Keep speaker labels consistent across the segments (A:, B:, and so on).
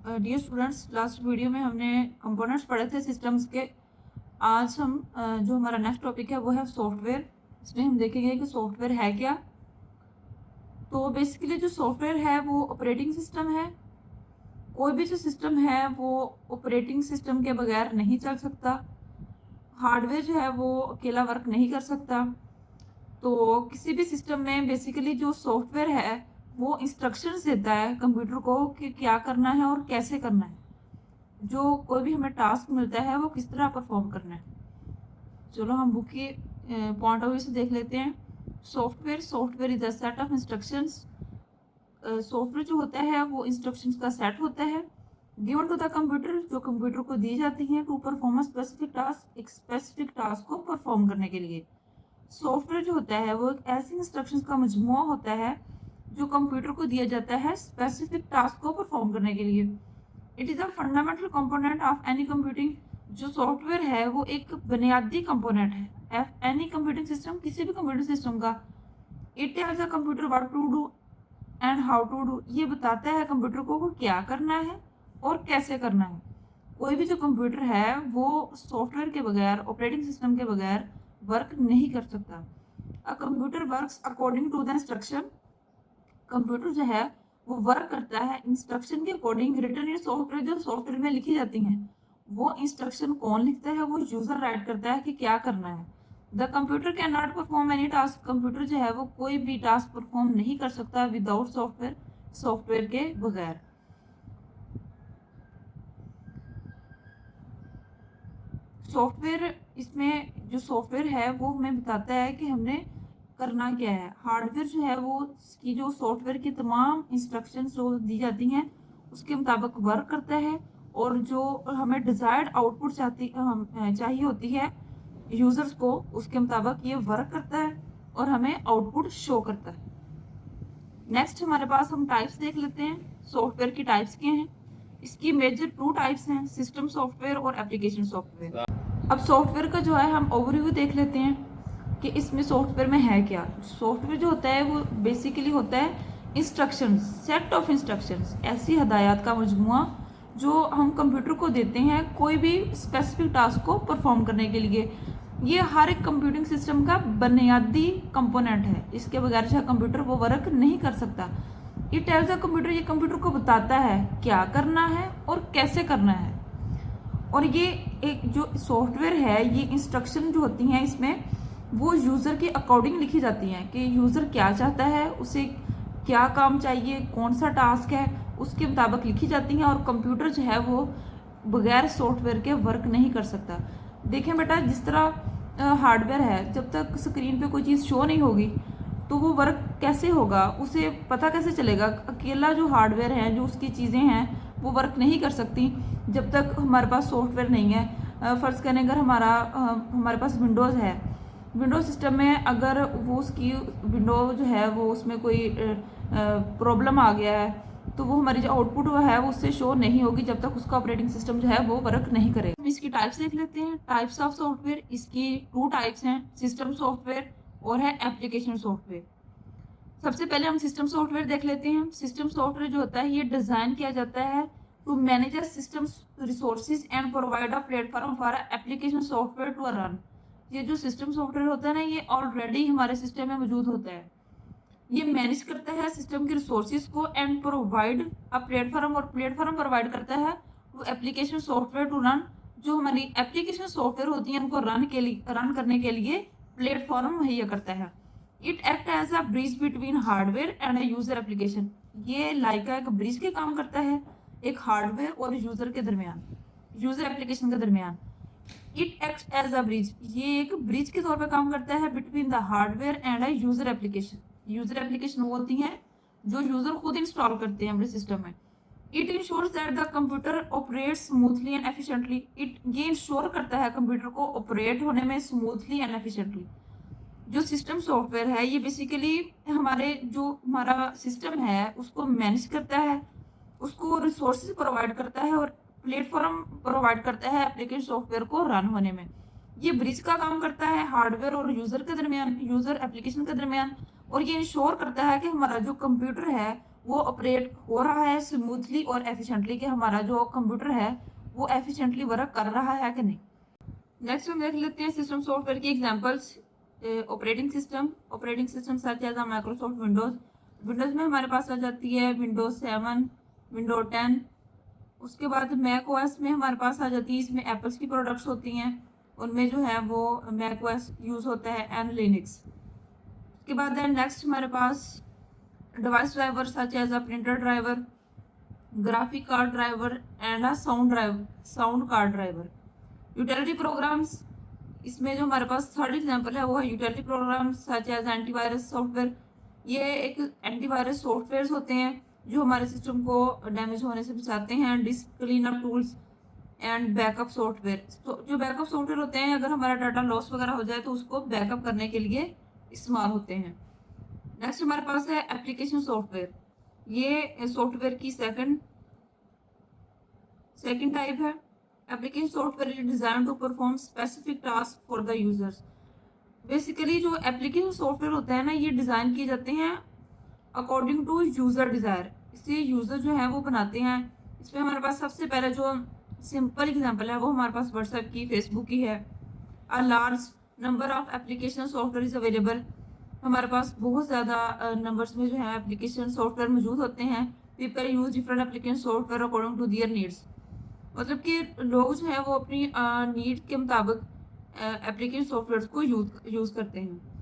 A: Dear students, last video में हमने components पढ़े थे सिस्टम्स के। आज हम जो हमारा नेक्स्ट टॉपिक है वो है सॉफ्टवेयर। इसमें हम देखेंगे कि सॉफ्टवेयर है क्या। तो बेसिकली जो सॉफ्टवेयर है वो ऑपरेटिंग सिस्टम है। कोई भी जो सिस्टम है वो ऑपरेटिंग सिस्टम के बगैर नहीं चल सकता। हार्डवेयर जो है वो अकेला वर्क नहीं कर सकता। तो किसी भी सिस्टम में बेसिकली जो सॉफ्टवेयर है वो इंस्ट्रक्शंस देता है कंप्यूटर को कि क्या करना है और कैसे करना है। जो कोई भी हमें टास्क मिलता है वो किस तरह परफॉर्म करना है। चलो हम बुक के पॉइंट ऑफ व्यू से देख लेते हैं। Software is the set of instructions. Software जो होता है वो इंस्ट्रक्शंस का सेट होता है गिवन टू द कंप्यूटर, जो कंप्यूटर को दी जाती हैं टू परफॉर्म स्पेसिफिक टास्क, एक स्पेसिफिक टास्क को परफॉर्म करने के लिए। सॉफ्टवेयर जो होता है वो एक ऐसी इंस्ट्रक्शंस का मजमूआ होता है जो कंप्यूटर को दिया जाता है स्पेसिफिक टास्क को परफॉर्म करने के लिए। It is a fundamental component of any computing. जो सॉफ्टवेयर है वो एक बुनियादी कंपोनेंट है एनी कंप्यूटिंग सिस्टम, किसी भी कंप्यूटर सिस्टम का। It tells the computer what to do and how to do. ये बताता है कंप्यूटर को क्या करना है और कैसे करना है। कोई भी जो कंप्यूटर है वो सॉफ्टवेयर के बगैर, ऑपरेटिंग सिस्टम के बगैर वर्क नहीं कर सकता। A computer works according to the instruction. Computer जो है वो वर्क करता है इंस्ट्रक्शन के अकॉर्डिंग रिटन इन सॉफ्टवेयर, जो सॉफ्टवेयर में लिखी जाती हैं। वो इंस्ट्रक्शन कौन लिखता है? वो यूजर राइट करता है कि क्या करना है। The computer can not perform any task. Computer जो है वो कोई भी टास्क परफॉर्म नहीं कर सकता विदाउट सॉफ्टवेयर, सॉफ्टवेयर के बगैर। सॉफ्टवेयर, इसमें जो सॉफ्टवेयर है वो हमें बताता है कि हमने करना क्या है। हार्डवेयर जो है वो इसकी जो सॉफ्टवेयर की तमाम इंस्ट्रक्शंस जो दी जाती हैं उसके मुताबिक वर्क करता है, और जो हमें डिज़ायर्ड आउटपुट चाहिए होती है यूज़र्स को, उसके मुताबिक ये वर्क करता है और हमें आउटपुट शो करता है। नेक्स्ट हमारे पास हम टाइप्स देख लेते हैं। सॉफ्टवेयर की टाइप्स क्या हैं? इसकी मेजर 2 टाइप्स हैं, सिस्टम सॉफ्टवेयर और एप्लीकेशन सॉफ्टवेयर। अब सॉफ्टवेयर का जो है हम ओवरव्यू देख लेते हैं कि इसमें सॉफ्टवेयर में है क्या। सॉफ्टवेयर जो होता है वो बेसिकली होता है इंस्ट्रक्शंस, सेट ऑफ इंस्ट्रक्शंस, ऐसी हदायत का मजमुआ जो हम कंप्यूटर को देते हैं कोई भी स्पेसिफिक टास्क को परफॉर्म करने के लिए। ये हर एक कंप्यूटिंग सिस्टम का बुनियादी कंपोनेंट है। इसके बगैर जो कंप्यूटर वो वर्क नहीं कर सकता। ये टेल्स द कंप्यूटर, ये कंप्यूटर को बताता है क्या करना है और कैसे करना है। और ये एक जो सॉफ्टवेयर है, ये इंस्ट्रक्शन जो होती हैं इसमें वो यूज़र के अकॉर्डिंग लिखी जाती हैं कि यूज़र क्या चाहता है, उसे क्या काम चाहिए, कौन सा टास्क है, उसके मुताबिक लिखी जाती हैं। और कंप्यूटर जो है वो बगैर सॉफ्टवेयर के वर्क नहीं कर सकता। देखें बेटा, जिस तरह हार्डवेयर है, जब तक स्क्रीन पे कोई चीज़ शो नहीं होगी तो वो वर्क कैसे होगा, उसे पता कैसे चलेगा? अकेला जो हार्डवेयर है, जो उसकी चीज़ें हैं वो वर्क नहीं कर सकती जब तक हमारे पास सॉफ्टवेयर नहीं है। फ़र्ज़ करें अगर हमारे पास विंडोज़ है, विंडोज सिस्टम में अगर वो उसकी विंडो जो है वो उसमें कोई प्रॉब्लम आ गया है तो वो हमारी जो आउटपुट है वो उससे शो नहीं होगी जब तक उसका ऑपरेटिंग सिस्टम जो है वो वर्क नहीं करेगा। हम इसकी टाइप्स देख लेते हैं। टाइप्स ऑफ सॉफ्टवेयर, इसकी 2 टाइप्स हैं, सिस्टम सॉफ्टवेयर और है एप्लीकेशन सॉफ्टवेयर। सबसे पहले हम सिस्टम सॉफ्टवेयर देख लेते हैं। सिस्टम सॉफ्टवेयर जो होता है ये डिज़ाइन किया जाता है to manage system resources and provide a platform for application software to run. ये जो सिस्टम सॉफ्टवेयर होता है ना, ये ऑलरेडी हमारे सिस्टम में मौजूद होता है। ये मैनेज करता है सिस्टम के रिसोर्सेज को एंड प्रोवाइड अ प्लेटफॉर्म, और प्लेटफॉर्म प्रोवाइड करता है वो एप्लीकेशन सॉफ्टवेयर टू रन। जो हमारी एप्लीकेशन सॉफ्टवेयर होती है उनको रन करने के लिए प्लेटफॉर्म मुहैया करता है। It act as a bridge between hardware and a user application. ये लाइक एक ब्रिज के काम करता है एक हार्डवेयर और यूजर के दरमियान, यूजर एप्लीकेशन के दरमियान। It act as a bridge, ये एक ब्रिज के तौर पे काम करता है between the hardware and a user application. User application वो होती हैं जो यूजर खुद इंस्टॉल करते हैं अपने सिस्टम में। It ensures that the computer operates smoothly and efficiently. ये इंश्योर करता है कंप्यूटर को ऑपरेट होने में स्मूथली एंड एफिशिएंटली। जो सिस्टम सॉफ्टवेयर है ये बेसिकली हमारा सिस्टम है उसको मैनेज करता है, उसको रिसोर्सेज प्रोवाइड करता है और प्लेटफॉर्म प्रोवाइड करता है एप्लीकेशन सॉफ्टवेयर को रन होने में। ये ब्रिज का काम करता है हार्डवेयर और यूजर के दरमियान, यूजर एप्लीकेशन के दरमियान। और ये इंश्योर करता है कि हमारा जो कंप्यूटर है वो ऑपरेट हो रहा है स्मूथली और एफिशिएंटली, कि हमारा जो कंप्यूटर है वो एफिशिएंटली वर्क कर रहा है कि नहीं। नेक्स्ट हम देख लेते हैं सिस्टम सॉफ्टवेयर की examples. Operating system such as Microsoft Windows. Windows में हमारे पास आ जाती है विंडोज 7, विंडोज 10। उसके बाद मैक ओएस में हमारे पास आ जाती है, इसमें एप्पल्स की प्रोडक्ट्स होती हैं, उनमें जो है वो मैक ओएस यूज़ होता है एंड लिनक्स। उसके बाद नेक्स्ट हमारे पास device driver such as a printer driver, graphic card driver and a sound card driver. Utility programs, इसमें जो हमारे पास थर्ड एग्जांपल है वो है utility programs such as antivirus software. ये एक एंटीवायरस सॉफ्टवेयर होते हैं जो हमारे सिस्टम को डैमेज होने से बचाते हैं। Disc cleanup tools and backup software, तो जो बैकअप सॉफ्टवेयर होते हैं अगर हमारा डाटा लॉस वगैरह हो जाए तो उसको बैकअप करने के लिए इस्तेमाल होते हैं। नेक्स्ट हमारे पास है एप्लीकेशन सॉफ्टवेयर। ये सॉफ्टवेयर की सेकंड टाइप है। Application software is design to perform specific task for the users. Basically जो एप्लीकेशन सॉफ्टवेयर होते हैं ना, ये डिज़ाइन किए जाते हैं अकॉर्डिंग टू यूज़र डिज़ायर। इससे यूज़र जो है वो बनाते हैं। इसमें हमारे पास सबसे पहले जो सिंपल एग्जांपल है वो हमारे पास व्हाट्सएप की, फेसबुक की है। A large number of application software is available. हमारे पास बहुत ज़्यादा नंबर्स में जो है एप्लीकेशन सॉफ्टवेयर मौजूद होते हैं। People use different application software according to their needs. मतलब कि लोग जो है वो अपनी नीड के मुताबिक एप्लीकेशन सॉफ्टवेयर को यूज़ करते हैं।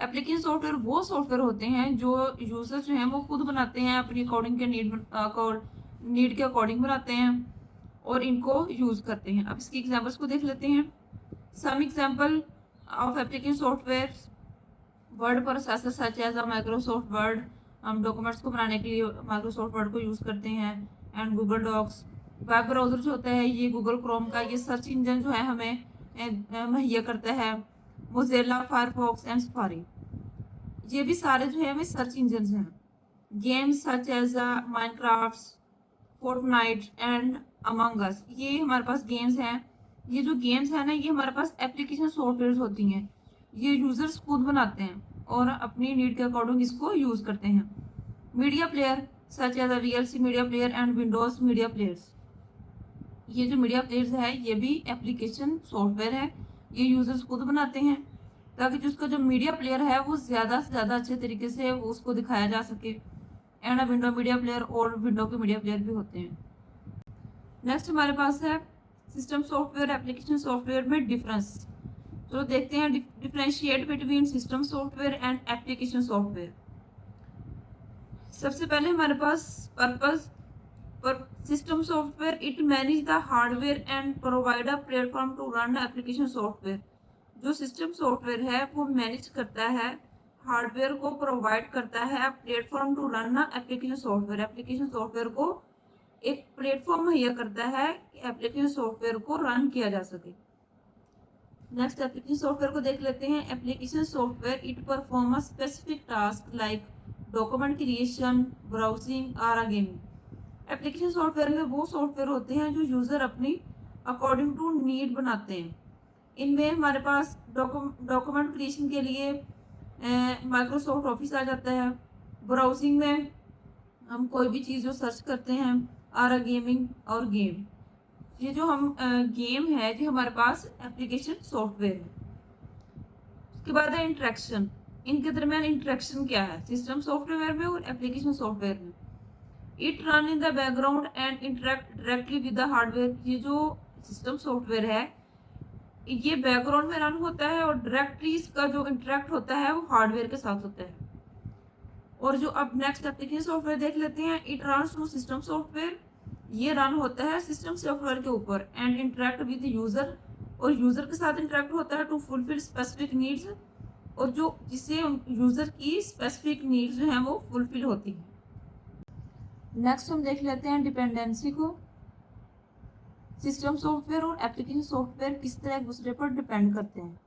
A: एप्लीकेशन सॉफ्टवेयर वो सॉफ्टवेयर होते हैं जो यूज़र जो हैं वो खुद बनाते हैं, अपनी अकॉर्डिंग के नीड के अकॉर्डिंग बनाते हैं और इनको यूज़ करते हैं। अब इसकी एग्जांपल्स को देख लेते हैं। Some example of application software, word processor such as Microsoft Word. हम डॉक्यूमेंट्स को बनाने के लिए माइक्रोसॉफ्ट वर्ड को यूज़ करते हैं। And Google Docs. Web browser जो होता है ये गूगल क्रोम का, ये सर्च इंजन जो है हमें मुहैया करता है। मोज़िला, फायरफॉक्स एंड सफारी, ये भी सारे जो है हमें सर्च इंजन हैं। Games such as Minecraft, Fortnite and Among Us, ये हमारे पास गेम्स हैं। ये जो गेम्स हैं ना, ये हमारे पास एप्लीकेशन सॉफ्टवेयर होती हैं, ये यूज़र्स खुद बनाते हैं और अपनी नीड के अकॉर्डिंग इसको यूज़ करते हैं। Media player such as VLC media player and Windows media players, ये जो मीडिया प्लेयर्स है ये भी एप्लीकेशन सॉफ्टवेयर है, ये यूजर्स खुद बनाते हैं ताकि जिसका जो मीडिया प्लेयर है वो ज़्यादा से ज़्यादा अच्छे तरीके से वो उसको दिखाया जा सके। एंड विंडो मीडिया प्लेयर और विंडो के मीडिया प्लेयर भी होते हैं। नेक्स्ट हमारे पास है सिस्टम सॉफ्टवेयर एप्लीकेशन सॉफ्टवेयर में डिफरेंस। तो देखते हैं differentiate between system software and application software. सबसे पहले हमारे पास पर्पस पर system software it manage the hardware and provide a platform to run application software. जो सिस्टम सॉफ्टवेयर है वो मैनेज करता है, हार्डवेयर को प्रोवाइड करता है platform to run application software. Application software को एक प्लेटफॉर्म मुहैया करता है कि एप्लीकेशन सॉफ्टवेयर को रन किया जा सके। नेक्स्ट एप्लीकेशन सॉफ्टवेयर को देख लेते हैं। Application software it perform a specific task like document creation, browsing और गेमिंग। एप्लीकेशन सॉफ्टवेयर में वो सॉफ्टवेयर होते हैं जो यूज़र अपनी अकॉर्डिंग टू नीड बनाते हैं। इनमें हमारे पास डॉक्यूमेंट क्रिएशन के लिए माइक्रोसॉफ्ट ऑफिस आ जाता है। ब्राउजिंग में हम कोई भी चीज़ जो सर्च करते हैं। और गेमिंग और गेम, ये जो हम गेम है ये हमारे पास एप्लीकेशन सॉफ्टवेयर है। उसके बाद है इंटरेक्शन। इनके दरमियान इंटरेक्शन क्या है सिस्टम सॉफ्टवेयर में और एप्लीकेशन सॉफ्टवेयर में। It run in the background and interact directly with the hardware. ये जो सिस्टम सॉफ्टवेयर है ये बैकग्राउंड में रन होता है और डायरेक्टली इसका जो इंटरेक्ट होता है वो हार्डवेयर के साथ होता है। और जो अब नेक्स्ट एप्लीकेशन सॉफ्टवेयर देख लेते हैं। It run to system software, ये रन होता है सिस्टम सॉफ्टवेयर के ऊपर एंड इंटरेक्ट विद यूजर, और यूजर के साथ इंटरेक्ट होता है टू फुलफिल स्पेसिफिक नीड्स, और जो जिससे यूजर की स्पेसिफिक नीड्स जो हैं वो फुलफिल होती है। नेक्स्ट हम देख लेते हैं डिपेंडेंसी को। सिस्टम सॉफ्टवेयर और एप्लीकेशन सॉफ्टवेयर किस तरह एक दूसरे पर डिपेंड करते हैं।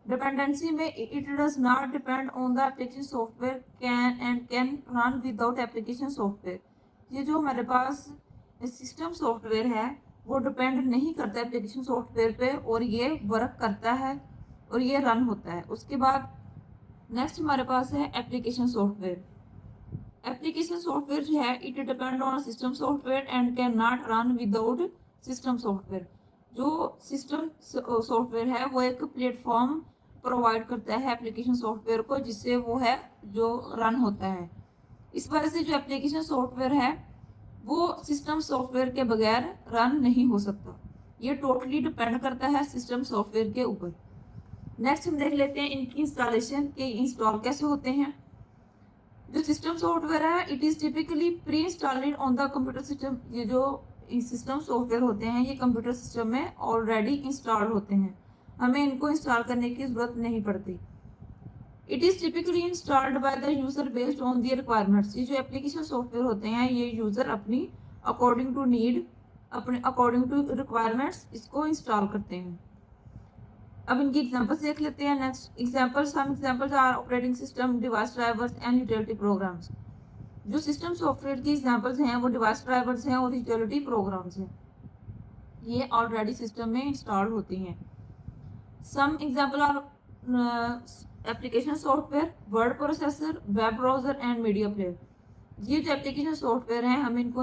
A: डिपेंडेंसी में it does not depend on the application software can run without application software. ये जो हमारे पास सिस्टम सॉफ्टवेयर है वो डिपेंड नहीं करता एप्लीकेशन सॉफ्टवेयर पे और ये वर्क करता है और ये रन होता है। उसके बाद नेक्स्ट हमारे पास है एप्लीकेशन सॉफ्टवेयर। एप्लीकेशन सॉफ्टवेयर जो है it depend on system software and can not run without system software. जो सिस्टम सॉफ्टवेयर है वो एक प्लेटफॉर्म प्रोवाइड करता है एप्लीकेशन सॉफ्टवेयर को, जिससे वो है जो रन होता है। इस वजह से जो एप्लीकेशन सॉफ्टवेयर है वो सिस्टम सॉफ्टवेयर के बगैर रन नहीं हो सकता। ये टोटली डिपेंड करता है सिस्टम सॉफ्टवेयर के ऊपर। नेक्स्ट हम देख लेते हैं इनकी इंस्टॉलेशन के इंस्टॉल कैसे होते हैं। जो सिस्टम सॉफ्टवेयर है it is typically pre installed on the computer system. ये जो सिस्टम सॉफ्टवेयर होते हैं ये कंप्यूटर सिस्टम में ऑलरेडी इंस्टॉल होते हैं, हमें इनको इंस्टॉल करने की ज़रूरत नहीं पड़ती। It is typically installed by the user based on the requirements. ये जो एप्लीकेशन सॉफ्टवेयर होते हैं ये यूज़र अपनी अकॉर्डिंग टू नीड, अपने अकॉर्डिंग टू रिक्वायरमेंट्स इसको इंस्टॉल करते हैं। अब इनकी एग्जांपल्स देख लेते हैं। Next examples, some examples are operating system, device drivers and utility programs. जो सिस्टम सॉफ्टवेयर की एग्जांपल्स हैं वो डिवाइस ड्राइवर्स हैं और यूटिलिटी प्रोग्राम्स हैं, ये ऑलरेडी सिस्टम में इंस्टॉल होती हैं। Some example are application software, word processor, web browser and media player. ये जो एप्लीकेशन सॉफ्टवेयर हैं हमें इनको